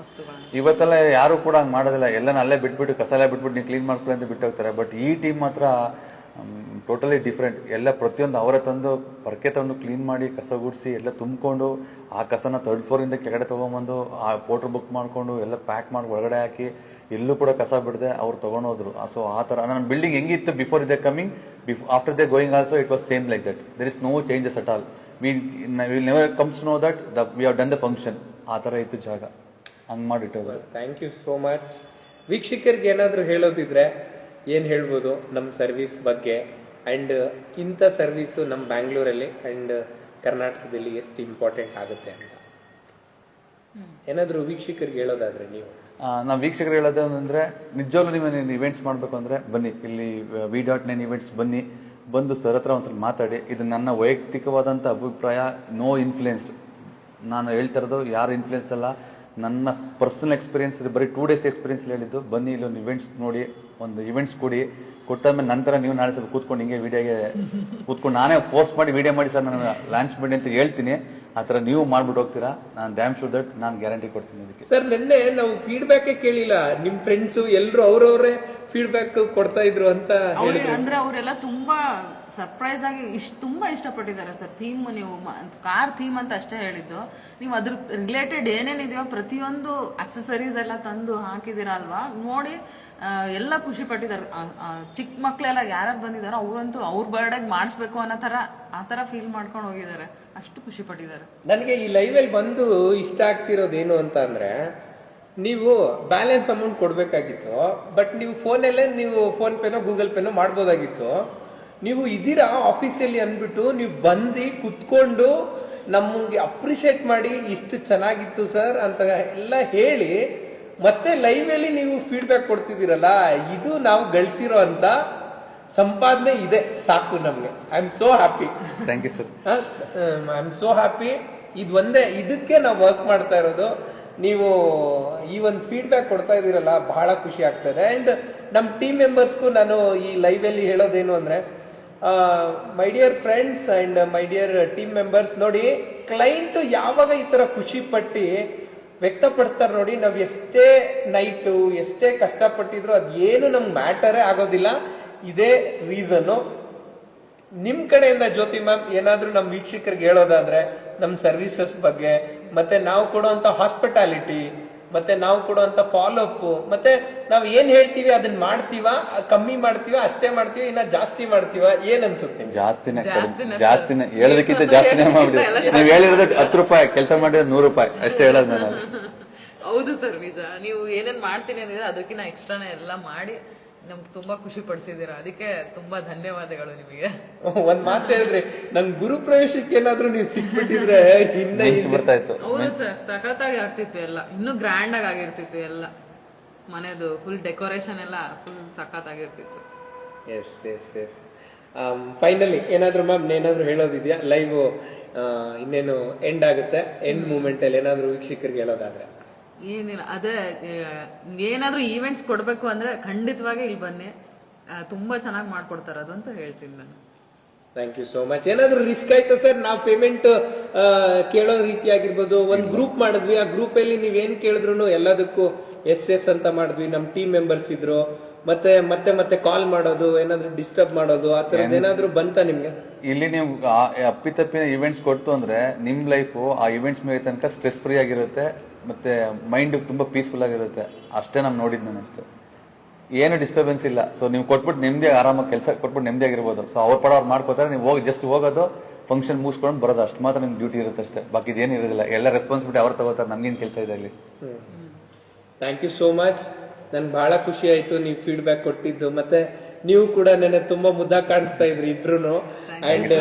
ವಸ್ತುಗಳನ್ನ. ಇವತ್ತೆಲ್ಲ ಯಾರು ಕೂಡ ಹಂಗ್ ಮಾಡೋದಿಲ್ಲ. ಎಲ್ಲ ಅಲ್ಲೇ ಬಿಟ್ಬಿಟ್ಟು ಕಸ ಎಲ್ಲ ಬಿಟ್ಬಿಟ್ಟು ನೀವು ಕ್ಲೀನ್ ಮಾಡ್ಕೊಳ್ಳಿ ಅಂತ ಬಿಟ್ಟು ಹೋಗ್ತಾರೆ. ಬಟ್ ಈ ಟೀಮ್ ಮಾತ್ರ ಟೋಟಲಿ ಡಿಫ್ರೆಂಟ್. ಎಲ್ಲ ಪ್ರತಿಯೊಂದು ಅವರೇ ತಂದು ಪರ್ಕೆ ತಂದು ಕ್ಲೀನ್ ಮಾಡಿ ಕಸ ಗುಡಿಸಿ ಎಲ್ಲ ತುಂಬಿಕೊಂಡು ಆ ಕಸನ 3rd floor ಇಂದ ಕೆಳಗಡೆ ತಗೊಂಡ್ಬಂದು ಆ ಪೋರ್ಟರ್ ಬುಕ್ ಮಾಡ್ಕೊಂಡು ಎಲ್ಲ ಪ್ಯಾಕ್ ಮಾಡಿ ಒಳಗಡೆ ಹಾಕಿ ಎಲ್ಲೂ ಕೂಡ ಕಸ ಬಿಡದೆ ಅವ್ರು ತಗೊಂಡೋದ್ರು. ಸೊ ಆ ತರ ನನ್ನ ಬಿಲ್ಡಿಂಗ್ ಹೆಂಗಿತ್ತು before they coming, after they going also it was same like that. There is no changes at all. Will never comes know that we have done the function. ಆ ತರ ಇತ್ತು ಜಾಗ, ಹಂಗ್ ಮಾಡಿಟ್ಟೋದು. Thank you so much. ವೀಕ್ಷಕರಿಗೆ ಏನಾದ್ರು ಹೇಳೋದಿದ್ರೆ ಏನ್ ಹೇಳ್ಬೋದು ನಮ್ಮ ಸರ್ವಿಸ್ ಬಗ್ಗೆ, ಅಂಡ್ ಇಂಥ ಸರ್ವಿಸು ನಮ್ಮ ಬ್ಯಾಂಗ್ಳೂರಲ್ಲಿ ಅಂಡ್ ಕರ್ನಾಟಕದಲ್ಲಿ ಎಷ್ಟು ಇಂಪಾರ್ಟೆಂಟ್ ಆಗುತ್ತೆ ಅಂತ ಏನಾದ್ರು ವೀಕ್ಷಕರಿಗೆ ಹೇಳೋದಾದ್ರೆ ನೀವು? ನಾವು ವೀಕ್ಷಕರು ಹೇಳೋದು ಅಂದ್ರೆ, ನಿಜವಾಗ್ಲೂ ನೀವು ಇವೆಂಟ್ಸ್ ಮಾಡ್ಬೇಕು ಅಂದ್ರೆ ಬನ್ನಿ ಇಲ್ಲಿ V.9 ಇವೆಂಟ್ಸ್ ಬನ್ನಿ, ಬಂದು ಸರ್ ಹತ್ರ ಒಂದ್ಸಲ ಮಾತಾಡಿ. ಇದು ನನ್ನ ವೈಯಕ್ತಿಕವಾದಂಥ ಅಭಿಪ್ರಾಯ, ನೋ ಇನ್ಫ್ಲೂಯೆನ್ಸ್ಡ್. ನಾನು ಹೇಳ್ತಾ ಇರೋದು ಯಾರು ಇನ್ಫ್ಲೂಯೆನ್ಸ್ಡ್ ಅಲ್ಲ, ನನ್ನ ಪರ್ಸನಲ್ ಎಕ್ಸ್ಪೀರಿಯನ್ಸ್. ಬರೀ 2 days ಎಕ್ಸ್ಪೀರಿಯನ್ಸ್ ಹೇಳಿದ್ದು. ಬನ್ನಿ ಇಲ್ಲಿ ಒಂದು ಇವೆಂಟ್ಸ್ ನೋಡಿ, ಒಂದು ಇವೆಂಟ್ಸ್ ಕೊಟ್ಟಾದ್ಮೇಲೆ ನಂತರ ನೀವು ನಾಳೆ ಸ್ವಲ್ಪ ಕೂತ್ಕೊಂಡು ಹಿಂಗೆ ವಿಡಿಯೋಗೆ ಕೂತ್ಕೊಂಡು ನಾನೇ ಫೋರ್ಸ್ ಮಾಡಿ ವಿಡಿಯೋ ಮಾಡಿ ಸರ್ ನಾನು ಲಾಂಚ್ ಮಾಡಿ ಅಂತ ಹೇಳ್ತೀನಿ. ಆ ಥರ ನೀವು ಮಾಡ್ಬಿಟ್ಟು ಹೋಗ್ತೀರಾ. ನಾನು ಡ್ಯಾಮ್ ಶೂರ್ ದಟ್ ನಾನು ಗ್ಯಾರಂಟಿ ಕೊಡ್ತೀನಿ ಅದಕ್ಕೆ. ಸರ್ ನಿನ್ನೆ ನಾವು ಫೀಡ್ಬ್ಯಾಕ್ ಕೇಳಿಲ್ಲ, ನಿಮ್ ಫ್ರೆಂಡ್ಸ್ ಎಲ್ಲರೂ ಅವ್ರವ್ರೇ ಫೀಡ್ಬ್ಯಾಕ್ ಕೊಡ್ತಾ ಇದ್ರು ಅಂತ ಅಂದ್ರೆ ಅವರೆಲ್ಲ ತುಂಬಾ ಸರ್ಪ್ರೈಸ್ ಆಗಿ ತುಂಬಾ ಇಷ್ಟಪಟ್ಟಿದ್ದಾರೆ ಸರ್. ಥೀಮ್ ನೀವು ಕಾರ್ ಥೀಮ್ ಅಂತ ಅಷ್ಟೇ ಹೇಳಿದ್ದು, ನೀವು ಅದ್ರ ರಿಲೇಟೆಡ್ ಏನೇನಿದೆಯೋ ಪ್ರತಿಯೊಂದು ಅಕ್ಸೆಸರೀಸ್ ಎಲ್ಲ ತಂದು ಹಾಕಿದಿರ ಅಲ್ವಾ, ನೋಡಿ ಎಲ್ಲ ಖುಷಿ ಪಟ್ಟಿದ್ದಾರೆ. ಚಿಕ್ಕ ಮಕ್ಳೆಲ್ಲ ಯಾರ್ಯಾರು ಬಂದಿದಾರೋ ಅವ್ರಂತೂ ಅವ್ರ ಬರ್ಡೇಗ್ ಮಾಡಿಸ್ಬೇಕು ಅನ್ನೋ ತರ ಆ ತರ ಫೀಲ್ ಮಾಡ್ಕೊಂಡು ಹೋಗಿದ್ದಾರೆ. ಅಷ್ಟು ಖುಷಿ ಪಟ್ಟಿದ್ದಾರೆ. ನನಗೆ ಈ ಲೈವ್ ಅಲ್ಲಿ ಬಂದು ಇಷ್ಟ ಆಗ್ತಿರೋದೇನು ಅಂತ ಅಂದ್ರೆ, ನೀವು ಬ್ಯಾಲೆನ್ಸ್ ಅಮೌಂಟ್ ಕೊಡ್ಬೇಕಾಗಿತ್ತು, ಬಟ್ ನೀವು ಫೋನಲ್ಲೇ ನೀವು ಫೋನ್ ಪೇನೋ ಗೂಗಲ್ ಪೇನೋ ಮಾಡ್ಬೋದಾಗಿತ್ತು. ನೀವು ಇದೀರಾ ಆಫೀಸಲ್ಲಿ ಅಂದ್ಬಿಟ್ಟು ನೀವು ಬಂದು ಕುತ್ಕೊಂಡು ನಮಗೆ ಅಪ್ರಿಶಿಯೇಟ್ ಮಾಡಿ ಇಷ್ಟು ಚೆನ್ನಾಗಿತ್ತು ಸರ್ ಅಂತ ಎಲ್ಲ ಹೇಳಿ ಮತ್ತೆ ಲೈವ್ ಅಲ್ಲಿ ನೀವು ಫೀಡ್ಬ್ಯಾಕ್ ಕೊಡ್ತಿದ್ದೀರಲ್ಲ, ಇದು ನಾವು ಗಳಿಸಿರೋ ಅಂತ ಸಂಪಾದನೆ ಇದೆ, ಸಾಕು ನಮ್ಗೆ. I am so happy. Thank you sir. I am so happy. ಇದು ಒಂದೇ, ಇದಕ್ಕೆ ನಾವು ವರ್ಕ್ ಮಾಡ್ತಾ ಇರೋದು. ನೀವು ಈ ಒಂದು ಫೀಡ್ಬ್ಯಾಕ್ ಕೊಡ್ತಾ ಇದೀರಲ್ಲ, ಬಹಳ ಖುಷಿ ಆಗ್ತದೆ. ಅಂಡ್ ನಮ್ಮ ಟೀಮ್ ಮೆಂಬರ್ಸ್ಗೂ ನಾನು ಈ ಲೈವ್ ಅಲ್ಲಿ ಹೇಳೋದೇನು ಅಂದ್ರೆ, my dear friends and my dear team members, ನೋಡಿ ಕ್ಲೈಂಟ್ ಯಾವಾಗ ಈ ತರ ಖುಷಿ ಪಟ್ಟಿ ವ್ಯಕ್ತಪಡಿಸ್ತಾರೆ ನೋಡಿ, ನಾವ್ ಎಷ್ಟೇ ನೈಟು ಎಷ್ಟೇ ಕಷ್ಟಪಟ್ಟಿದ್ರು ಅದೇನು ನಮ್ಗೆ ಮ್ಯಾಟರೇ ಆಗೋದಿಲ್ಲ. ಇದೇ ರೀಸನ್. ನಿಮ್ ಕಡೆಯಿಂದ ಜ್ಯೋತಿ ಮ್ಯಾಮ್ ಏನಾದ್ರೂ ನಮ್ ವೀಕ್ಷಕರಿಗೆ ಹೇಳೋದಾದ್ರೆ ನಮ್ ಸರ್ವಿಸಸ್ ಬಗ್ಗೆ, ಮತ್ತೆ ನಾವು ಕೊಡುವಂತ ಹಾಸ್ಪಿಟಾಲಿಟಿ, ಮತ್ತೆ ನಾವು ಕೊಡುವಂತ ಫಾಲೋ ಅಪ್, ಮತ್ತೆ ನಾವ್ ಏನ್ ಹೇಳ್ತೀವಿ ಅದನ್ನ ಮಾಡ್ತೀವ, ಕಮ್ಮಿ ಮಾಡ್ತೀವ, ಅಷ್ಟೇ ಮಾಡ್ತೀವಿ, ಇನ್ನ ಜಾಸ್ತಿ ಮಾಡ್ತೀವ, ಏನ್ ಅನ್ಸುತ್ತೆ? ಜಾಸ್ತಿನೇ ಹೇಳೋದಕ್ಕಿಂತ ಜಾಸ್ತಿನೇ ಮಾಡ್ಬಿಡಿ. ನೀವು ಹೇಳಿರೋದು 10 ರೂಪಾಯಿ, ಕೆಲಸ ಮಾಡಿರೋದು 100 ರೂಪಾಯಿ ಅಷ್ಟೇ ಹೇಳೋದು ನಾನು. ಹೌದು ಸರ್, ನಿಜ. ನೀವು ಏನೇನ್ ಮಾಡ್ತೀನಿ ಅಂದ್ರೆ ಅದಕ್ಕಿಂತ ಎಕ್ಸ್ಟ್ರಾನೇ ಎಲ್ಲ ಮಾಡಿ ನಮ್ಗೆ ತುಂಬಾ ಖುಷಿ ಪಡಿಸಿದೀರ. ಅದಕ್ಕೆ ತುಂಬಾ ಧನ್ಯವಾದಗಳು ನಿಮಗೆ. ಒಂದ್ ಮಾತು ಹೇಳಿದ್ರಿ, ನನ್ ಗುರು ಪ್ರವೇಶಕ್ಕೆ ಏನಾದ್ರು ನೀವು ಸಿಕ್ಬಿಟ್ಟಿದ್ರೆ ಇನ್ನ ಬರ್ತಾ ಇತ್ತು. ಹೌದು ಸರ್, ಸಖತ್ತಾಗಿ ಆಗ್ತಿತ್ತು ಎಲ್ಲ, ಇನ್ನೂ ಗ್ರ್ಯಾಂಡ್ ಆಗಿ ಆಗಿರ್ತಿತ್ತು ಎಲ್ಲ. ಮನೆದು ಫುಲ್ ಡೆಕೋರೇಷನ್ ಎಲ್ಲ ಫುಲ್ ಸಖತ್ತಾಗಿರ್ತಿತ್ತು. Yes yes yes. ಫೈನಲಿ ಏನಾದ್ರು ಮ್ಯಾಮ್ ಏನಾದ್ರು ಹೇಳೋದಿದ್ಯಾ? ಲೈವ್ ಇನ್ನೇನು ಎಂಡ್ ಆಗುತ್ತೆ, ಎಂಡ್ ಮೂಮೆಂಟ್ ಅಲ್ಲಿ ಏನಾದ್ರು ವೀಕ್ಷಕರಿಗೆ ಹೇಳೋದಾದ್ರೆ? ಏನಿಲ್ಲ, ಅದೇ ಏನಾದ್ರೂ ಈವೆಂಟ್ಸ್ ಕೊಡ್ಬೇಕು ಅಂದ್ರೆ ಖಂಡಿತವಾಗಿ ಇಲ್ಲಿ ಬನ್ನಿ, ತುಂಬಾ ಚೆನ್ನಾಗಿ ಮಾಡ್ಕೊಡ್ತಾರೆ ಅದಂತ ಹೇಳ್ತೀನಿ ನಾನು. Thank you so much. ಏನಾದ್ರು ರಿಸ್ಕ್ ಆಯ್ತಾ ಸರ್? ನಾವು ಪೇಮೆಂಟ್ ಕೇಳೋ ರೀತಿ ಆಗಿರ್ಬೋದು, ಒಂದ್ ಗ್ರೂಪ್ ಮಾಡಿದ್ವಿ, ಆ ಗ್ರೂಪ್ ಅಲ್ಲಿ ನೀವೇನ್ ಕೇಳಿದ್ರು ಎಲ್ಲದಕ್ಕೂ ಎಸ್ ಅಂತ ಮಾಡಿದ್ವಿ. ನಮ್ ಟೀಮ್ ಮೆಂಬರ್ಸ್ ಇದ್ರು, ಮತ್ತೆ ಮತ್ತೆ ಮತ್ತೆ ಕಾಲ್ ಮಾಡೋದು, ಏನಾದ್ರು ಡಿಸ್ಟರ್ಬ್ ಮಾಡೋದು, ಆ ತರದ್ ಏನಾದ್ರು ಬಂತ ನಿಮ್ಗೆ? ಇಲ್ಲಿ ನೀವು ಅಪ್ಪಿತಪ್ಪಿನ ಇವೆಂಟ್ಸ್ ಕೊಡ್ತು ಅಂದ್ರೆ ನಿಮ್ ಲೈಫು ಆ ಇವೆಂಟ್ಸ್ ಮೇಲೆ ತನಕ ಸ್ಟ್ರೆಸ್ ಫ್ರೀ ಆಗಿರುತ್ತೆ, ಮತ್ತೆ ಮೈಂಡ್ ತುಂಬಾ ಪೀಸ್ಫುಲ್ ಆಗಿರುತ್ತೆ. ಅಷ್ಟೇ ನಾನು ನೋಡಿದ್ ನಾನು ಅಷ್ಟೇ. ಏನು ಡಿಸ್ಟರ್ಬೆನ್ಸ್ ಇಲ್ಲ. ಸೊ ನೀವು ಕೊಟ್ಬಿಟ್ಟು ನೆಮ್ಮದಿ ಆರಾಮಾಗಿ ಕೆಲಸ ಕೊಟ್ಬಿಟ್ಟು ನೆಮ್ಮದಿಯಾಗಿರ್ಬೋದು. ಸೊ ಅವ್ರ ಪಡ ಅವ್ರು ಮಾಡ್ಕೋತಾರೆ, ನೀವು ಹೋಗಿ ಜಸ್ಟ್ ಹೋಗೋದು, ಫಂಕ್ಷನ್ ಮುಗಿಸ್ಕೊಂಡು ಬರೋದು, ಅಷ್ಟು ಮಾತ್ರ ನಿಮ್ಗೆ ಡ್ಯೂಟಿ ಇರುತ್ತೆ ಅಷ್ಟೇ. ಬಾಕಿ ಇದೇನು ಇರೋದಿಲ್ಲ. ಎಲ್ಲ ರೆಸ್ಪಾನ್ಸಿಬಿಲಿಟಿ ಅವ್ರು ತಗೋತಾರೆ, ನಮ್ಗೇನು ಕೆಲಸ ಇದೆ ಅಲ್ಲಿ. Thank you so much. ನನ್ಗೆ ಬಹಳ ಖುಷಿ ಆಯ್ತು ನೀವು ಫೀಡ್ಬ್ಯಾಕ್ ಕೊಟ್ಟಿದ್ದು. ಮತ್ತೆ ನೀವು ಕೂಡ ನೆನೆ ತುಂಬಾ ಮುದ್ದಾಗಿ ಕಾಣಿಸ್ತಾ ಇದ್ರಿ ಇಬ್ರು. ಅಂಡ್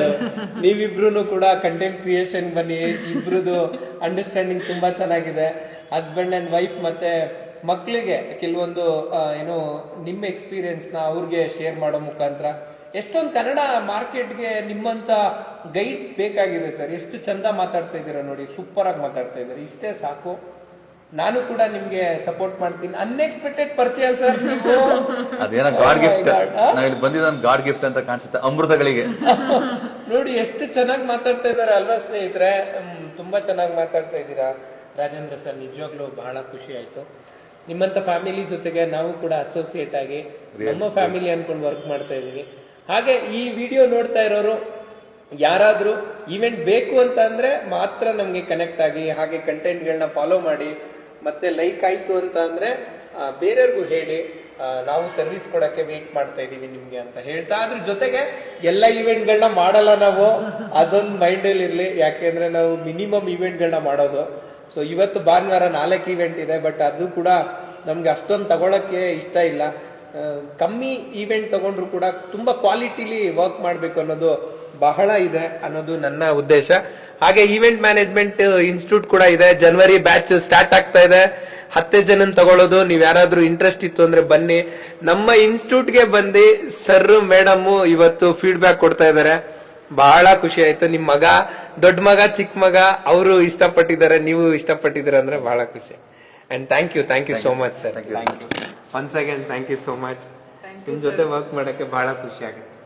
ನೀವಿಬ್ರು ಕೂಡ ಕಂಟೆಂಟ್ ಕ್ರಿಯೇಷನ್ ಬನ್ನಿ. ಇಬ್ರದ್ದು ಅಂಡರ್ಸ್ಟ್ಯಾಂಡಿಂಗ್ ತುಂಬಾ ಚೆನ್ನಾಗಿದೆ. ಹಸ್ಬೆಂಡ್ ಅಂಡ್ ವೈಫ್ ಮತ್ತೆ ಮಕ್ಕಳಿಗೆ ಕೆಲವೊಂದು ಏನು ನಿಮ್ಮ ಎಕ್ಸ್ಪೀರಿಯನ್ಸ್ ನ ಅವ್ರಿಗೆ ಶೇರ್ ಮಾಡೋ ಮುಖಾಂತರ ಎಷ್ಟೊಂದು ಕನ್ನಡ ಮಾರ್ಕೆಟ್ಗೆ ನಿಮ್ಮಂತ ಗೈಡ್ ಬೇಕಾಗಿದೆ ಸರ್. ಎಷ್ಟು ಚಂದ ಮಾತಾಡ್ತಾ ಇದ್ದೀರಾ ನೋಡಿ, ಸೂಪರ್ ಆಗಿ ಮಾತಾಡ್ತಾ ಇದ್ದೀರಾ. ಇಷ್ಟೇ ಸಾಕು. ನಾನು ಕೂಡ ನಿಮ್ಗೆ ಸಪೋರ್ಟ್ ಮಾಡ್ತೀನಿ. ಅನ್ಎಕ್ಸ್ಪೆಕ್ಟೆಡ್ ಪರಿಚಯ ಸರ್ ನೀವು. ಅದೇನೋ ಗಾಡ್ ಗಿಫ್ಟ್, ನಾವ್ ಇಲ್ಲಿ ಬಂದಿದ್ದ ಗಾಡ್ ಗಿಫ್ಟ್ ಅಂತ ಕಾಣಿಸುತ್ತೆ ಅಮೃತಗಳಿಗೆ. ನೋಡಿ ಎಷ್ಟು ಚೆನ್ನಾಗಿ ಮಾತಾಡ್ತಾ ಇದಾರೆ ಅಲ್ವಾ ಸ್ನೇಹಿತರೆ? ತುಂಬಾ ಚೆನ್ನಾಗಿ ಮಾತಾಡ್ತಾ ಇದ್ದೀರಾ ರಾಜೇಂದ್ರ ಸರ್. ನಿಜವಾಗ್ಲೂ ಬಹಳ ಖುಷಿ ಆಯ್ತು. ನಿಮ್ಮಂತ ಫ್ಯಾಮಿಲಿ ಜೊತೆಗೆ ನಾವು ಕೂಡ ಅಸೋಸಿಯೇಟ್ ಆಗಿ ನಮ್ಮ ಫ್ಯಾಮಿಲಿ ಅನ್ಕೊಂಡು ವರ್ಕ್ ಮಾಡ್ತಾ ಇದೀವಿ. ಹಾಗೆ ಈ ವಿಡಿಯೋ ನೋಡ್ತಾ ಇರೋರು ಯಾರಾದ್ರೂ ಇವೆಂಟ್ ಬೇಕು ಅಂತ ಅಂದ್ರೆ ಮಾತ್ರ ನಮ್ಗೆ ಕನೆಕ್ಟ್ ಆಗಿ, ಹಾಗೆ ಕಂಟೆಂಟ್ ಗಳನ್ನ ಫಾಲೋ ಮಾಡಿ, ಮತ್ತೆ ಲೈಕ್ ಆಯ್ತು ಅಂತ ಅಂದ್ರೆ ಬೇರೆಯವ್ರಿಗೂ ಹೇಳಿ. ನಾವು ಸರ್ವಿಸ್ ಕೊಡಕ್ಕೆ ವೇಟ್ ಮಾಡ್ತಾ ಇದೀವಿ ನಿಮ್ಗೆ ಅಂತ ಹೇಳ್ತಾ, ಅದ್ರ ಜೊತೆಗೆ ಎಲ್ಲ ಇವೆಂಟ್ ಗಳನ್ನ ಮಾಡಲ್ಲ ನಾವು, ಅದೊಂದು ಮೈಂಡ್ ಅಲ್ಲಿ ಇರ್ಲಿ. ಯಾಕೆಂದ್ರೆ ನಾವು ಮಿನಿಮಮ್ ಇವೆಂಟ್ ಗಳನ್ನ ಮಾಡೋದು. ಸೊ ಇವತ್ತು ಭಾನುವಾರ 4 ಇವೆಂಟ್ ಇದೆ, ಬಟ್ ಅದು ಕೂಡ ನಮ್ಗೆ ಅಷ್ಟೊಂದು ತಗೊಳಕ್ಕೆ ಇಷ್ಟ ಇಲ್ಲ. ಕಮ್ಮಿ ಈವೆಂಟ್ ತಗೊಂಡ್ರು ಕೂಡ ತುಂಬಾ ಕ್ವಾಲಿಟಿಲಿ ವರ್ಕ್ ಮಾಡ್ಬೇಕು ಅನ್ನೋದು ಬಹಳ ಇದೆ ಅನ್ನೋದು ನನ್ನ ಉದ್ದೇಶ. ಹಾಗೆ ಈವೆಂಟ್ ಮ್ಯಾನೇಜ್ಮೆಂಟ್ ಇನ್ಸ್ಟಿಟ್ಯೂಟ್ ಕೂಡ ಇದೆ. ಜನವರಿ ಬ್ಯಾಚ್ ಸ್ಟಾರ್ಟ್ ಆಗ್ತಾ ಇದೆ. 10 ಜನನ್ ತಗೊಳ್ಳೋದು. ನೀವ್ ಯಾರಾದ್ರೂ ಇಂಟ್ರೆಸ್ಟ್ ಇತ್ತು ಅಂದ್ರೆ ಬನ್ನಿ, ನಮ್ಮ ಇನ್ಸ್ಟಿಟ್ಯೂಟ್ಗೆ ಬಂದು ಸರ್ ಮೇಡಮ್ ಇವತ್ತು ಫೀಡ್ಬ್ಯಾಕ್ ಕೊಡ್ತಾ ಇದಾರೆ. ಬಹಳ ಖುಷಿ ಆಯ್ತು. ನಿಮ್ ಮಗ, ದೊಡ್ಡ ಮಗ, ಚಿಕ್ಕ ಮಗ, ಅವರು ಇಷ್ಟಪಟ್ಟಿದ್ದಾರೆ, ನೀವು ಇಷ್ಟಪಟ್ಟಿದ್ದೀರ ಅಂದ್ರೆ ಬಹಳ ಖುಷಿ. And thank you so much sir. Thank you once again. Thank you so much. ನಿಮ್ ಜೊತೆ ವರ್ಕ್ ಮಾಡಕ್ಕೆ ಬಹಳ ಖುಷಿ ಆಗುತ್ತೆ.